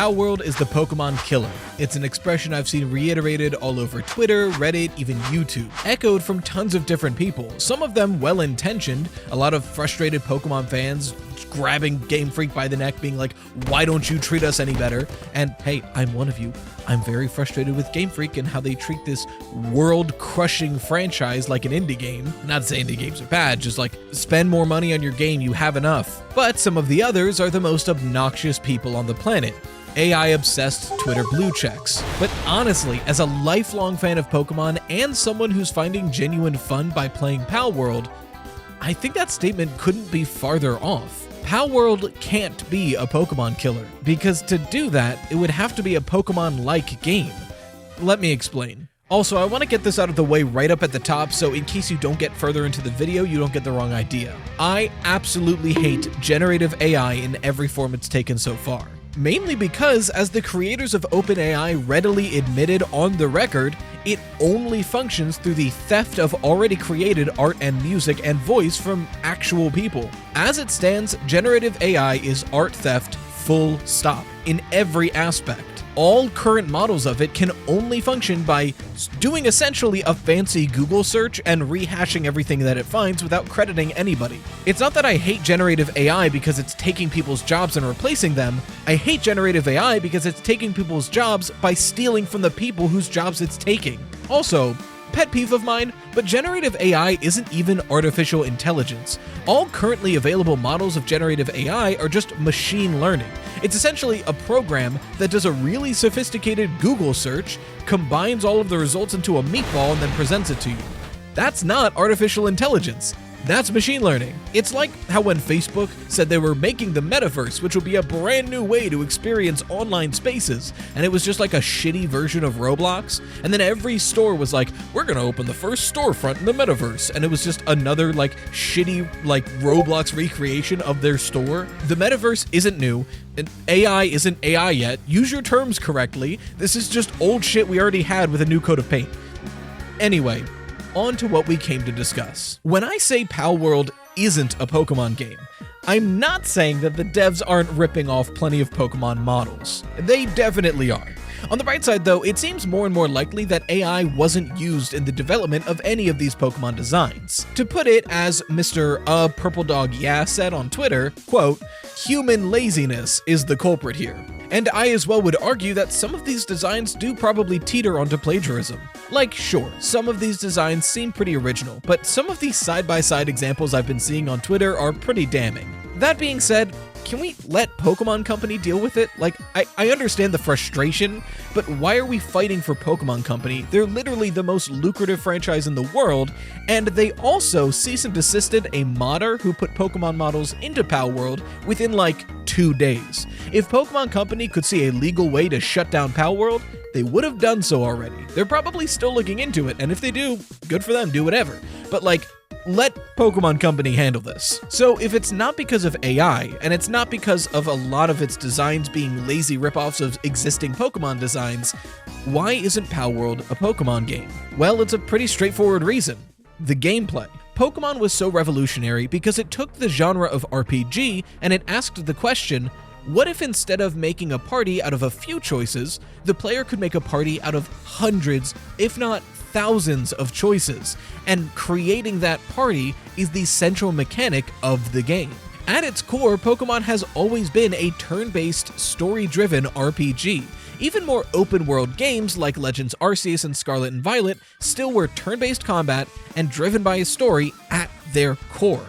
Palworld is the Pokemon killer. It's an expression I've seen reiterated all over Twitter, Reddit, even YouTube, echoed from tons of different people, some of them well-intentioned, a lot of frustrated Pokemon fans grabbing Game Freak by the neck being like, why don't you treat us any better? And hey, I'm one of you. I'm very frustrated with Game Freak and how they treat this world-crushing franchise like an indie game. Not to say indie games are bad, just like, spend more money on your game, you have enough. But some of the others are the most obnoxious people on the planet. AI-obsessed Twitter blue checks. But honestly, as a lifelong fan of Pokemon and someone who's finding genuine fun by playing Palworld, I think that statement couldn't be farther off. Palworld can't be a Pokemon killer, because to do that, it would have to be a Pokemon-like game. Let me explain. Also, I want to get this out of the way right up at the top, so in case you don't get further into the video, you don't get the wrong idea. I absolutely hate generative AI in every form it's taken so far. Mainly because, as the creators of OpenAI readily admitted on the record, it only functions through the theft of already created art and music and voice from actual people. As it stands, generative AI is art theft full stop, in every aspect. All current models of it can only function by doing essentially a fancy Google search and rehashing everything that it finds without crediting anybody. It's not that I hate generative AI because it's taking people's jobs and replacing them. I hate generative AI because it's taking people's jobs by stealing from the people whose jobs it's taking. Also, pet peeve of mine, but generative AI isn't even artificial intelligence. All currently available models of generative AI are just machine learning. It's essentially a program that does a really sophisticated Google search, combines all of the results into a meatball, and then presents it to you. That's not artificial intelligence. That's machine learning. It's like how when Facebook said they were making the metaverse, which would be a brand new way to experience online spaces, and it was just like a shitty version of Roblox, and then every store was like, we're gonna open the first storefront in the metaverse, and it was just another like shitty like Roblox recreation of their store. The metaverse isn't new, and AI isn't AI yet. Use your terms correctly. This is just old shit we already had with a new coat of paint. Anyway, on to what we came to discuss. When I say Palworld isn't a Pokemon game, I'm not saying that the devs aren't ripping off plenty of Pokemon models. They definitely are. On the bright side though, it seems more and more likely that AI wasn't used in the development of any of these Pokemon designs. To put it as Mr. Purple Dog Yeah said on Twitter, quote, human laziness is the culprit here. And I as well would argue that some of these designs do probably teeter onto plagiarism. Like, sure, some of these designs seem pretty original, but some of these side-by-side examples I've been seeing on Twitter are pretty damning. That being said, can we let Pokemon Company deal with it? Like, I understand the frustration, but why are we fighting for Pokemon Company? They're literally the most lucrative franchise in the world, and they also cease and desisted a modder who put Pokemon models into Palworld within like 2 days. If Pokemon Company could see a legal way to shut down Palworld, they would have done so already. They're probably still looking into it, and if they do, good for them, do whatever. But like, let Pokemon Company handle this. So if it's not because of AI, and it's not because of a lot of its designs being lazy ripoffs of existing Pokemon designs, why isn't Palworld a Pokemon game? Well, it's a pretty straightforward reason. The gameplay. Pokemon was so revolutionary because it took the genre of RPG and it asked the question, what if instead of making a party out of a few choices, the player could make a party out of hundreds, if not thousands of choices, and creating that party is the central mechanic of the game. At its core, Pokemon has always been a turn-based, story-driven RPG. Even more open-world games like Legends Arceus and Scarlet and Violet still were turn-based combat and driven by a story at their core.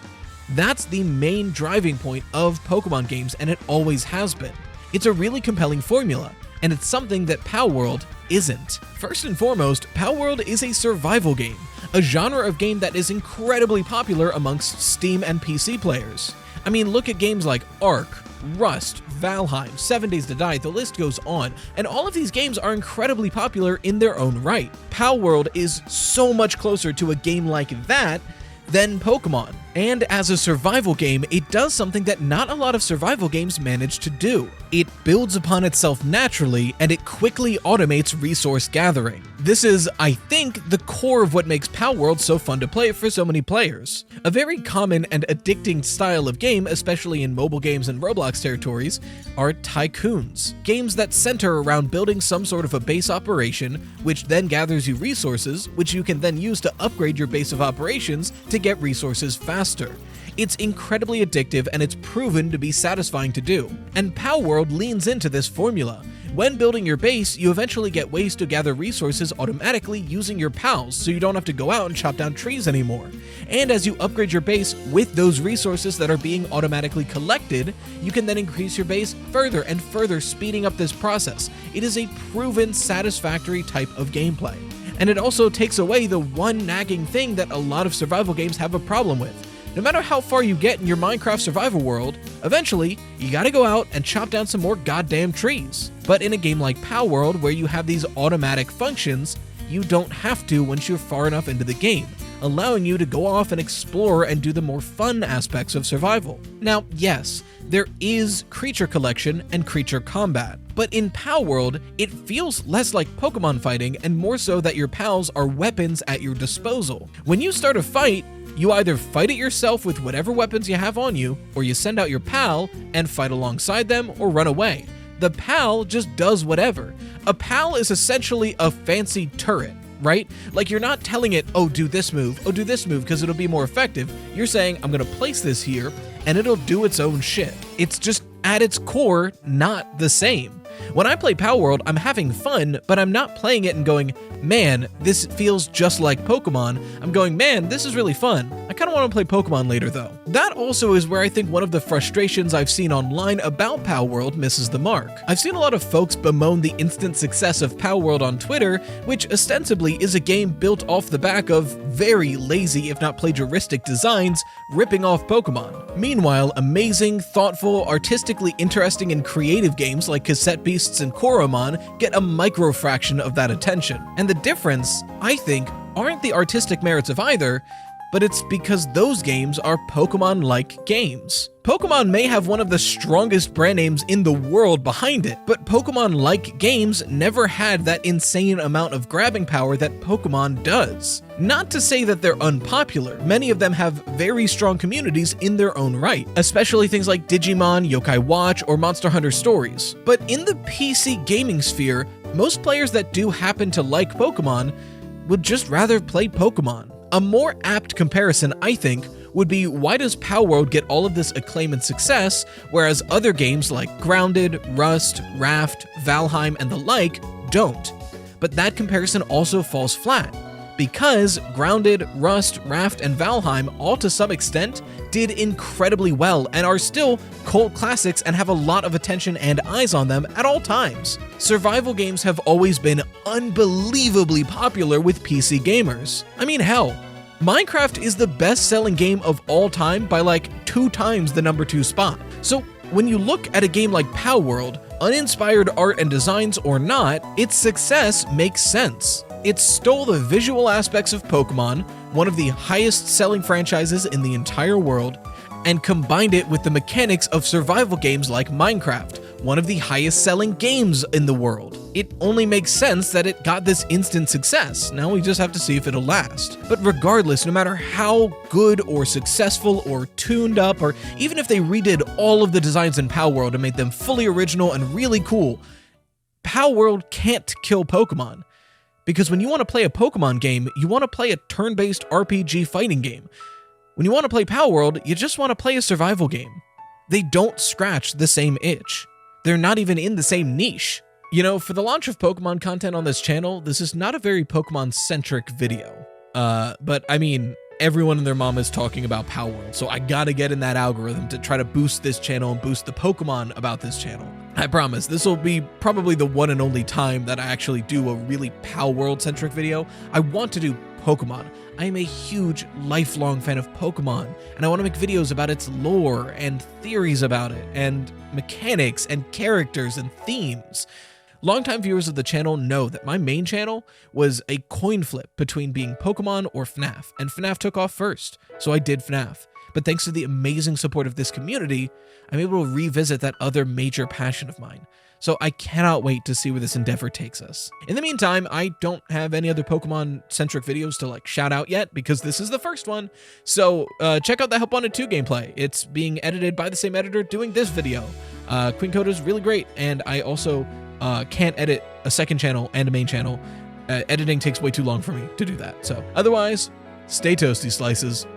That's the main driving point of Pokemon games, and it always has been. It's a really compelling formula, and it's something that Palworld isn't. First and foremost, Palworld is a survival game, a genre of game that is incredibly popular amongst Steam and PC players. I mean, look at games like Ark, Rust, Valheim, 7 Days to Die, the list goes on, and all of these games are incredibly popular in their own right. Palworld is so much closer to a game like that than Pokemon. And as a survival game, it does something that not a lot of survival games manage to do. It builds upon itself naturally, and it quickly automates resource gathering. This is, I think, the core of what makes Palworld so fun to play for so many players. A very common and addicting style of game, especially in mobile games and Roblox territories, are tycoons. Games that center around building some sort of a base operation, which then gathers you resources, which you can then use to upgrade your base of operations to get resources faster. It's incredibly addictive, and it's proven to be satisfying to do. And Palworld leans into this formula. When building your base, you eventually get ways to gather resources automatically using your pals, so you don't have to go out and chop down trees anymore. And as you upgrade your base with those resources that are being automatically collected, you can then increase your base further and further, speeding up this process. It is a proven, satisfactory type of gameplay. And it also takes away the one nagging thing that a lot of survival games have a problem with. No matter how far you get in your Minecraft survival world, eventually, you gotta go out and chop down some more goddamn trees. But in a game like Palworld, where you have these automatic functions, you don't have to once you're far enough into the game, allowing you to go off and explore and do the more fun aspects of survival. Now, yes, there is creature collection and creature combat, but in Palworld, it feels less like Pokemon fighting and more so that your pals are weapons at your disposal. When you start a fight, you either fight it yourself with whatever weapons you have on you, or you send out your pal and fight alongside them or run away. The pal just does whatever. A pal is essentially a fancy turret, right? Like, you're not telling it, oh, do this move, because it'll be more effective. You're saying, I'm gonna place this here, and it'll do its own shit. It's just, at its core, not the same. When I play Palworld, I'm having fun, but I'm not playing it and going, man, this feels just like Pokemon. I'm going, man, this is really fun. I kind of want to play Pokemon later, though. That also is where I think one of the frustrations I've seen online about Palworld misses the mark. I've seen a lot of folks bemoan the instant success of Palworld on Twitter, which ostensibly is a game built off the back of very lazy, if not plagiaristic designs, ripping off Pokemon. Meanwhile, amazing, thoughtful, artistically interesting, and creative games like Cassette Beasts and Koromon get a microfraction of that attention. And the difference, I think, aren't the artistic merits of either, but it's because those games are Pokemon-like games. Pokemon may have one of the strongest brand names in the world behind it, but Pokemon-like games never had that insane amount of grabbing power that Pokemon does. Not to say that they're unpopular, many of them have very strong communities in their own right, especially things like Digimon, Yokai Watch, or Monster Hunter Stories. But in the PC gaming sphere, most players that do happen to like Pokemon would just rather play Pokemon. A more apt comparison, I think, would be, why does Palworld get all of this acclaim and success, whereas other games like Grounded, Rust, Raft, Valheim, and the like don't? But that comparison also falls flat, because Grounded, Rust, Raft, and Valheim all to some extent did incredibly well and are still cult classics and have a lot of attention and eyes on them at all times. Survival games have always been unbelievably popular with PC gamers. I mean, hell, Minecraft is the best-selling game of all time by like 2 times the #2 spot. So when you look at a game like Palworld, uninspired art and designs or not, its success makes sense. It stole the visual aspects of Pokemon, one of the highest-selling franchises in the entire world, and combined it with the mechanics of survival games like Minecraft, one of the highest-selling games in the world. It only makes sense that it got this instant success. Now we just have to see if it'll last. But regardless, no matter how good or successful or tuned up, or even if they redid all of the designs in Palworld and made them fully original and really cool, Palworld can't kill Pokemon. Because when you want to play a Pokemon game, you want to play a turn-based RPG fighting game. When you want to play Palworld, you just want to play a survival game. They don't scratch the same itch. They're not even in the same niche. You know, for the launch of Pokemon content on this channel, this is not a very Pokemon-centric video. But I mean, everyone and their mom is talking about Palworld, so I gotta get in that algorithm to try to boost this channel and boost the Pokemon about this channel. I promise, this will be probably the one and only time that I actually do a really Palworld-centric video. I want to do Pokemon. I am a huge, lifelong fan of Pokemon, and I want to make videos about its lore and theories about it, and mechanics and characters and themes. Longtime viewers of the channel know that my main channel was a coin flip between being Pokemon or FNAF, and FNAF took off first, so I did FNAF. but thanks to the amazing support of this community, I'm able to revisit that other major passion of mine. So I cannot wait to see where this endeavor takes us. In the meantime, I don't have any other Pokemon-centric videos to shout out yet because this is the first one. So check out the Help Wanted 2 gameplay. It's being edited by the same editor doing this video. Queen Coda is really great, and I also can't edit a second channel and a main channel. Editing takes way too long for me to do that. So otherwise, stay toasty, slices.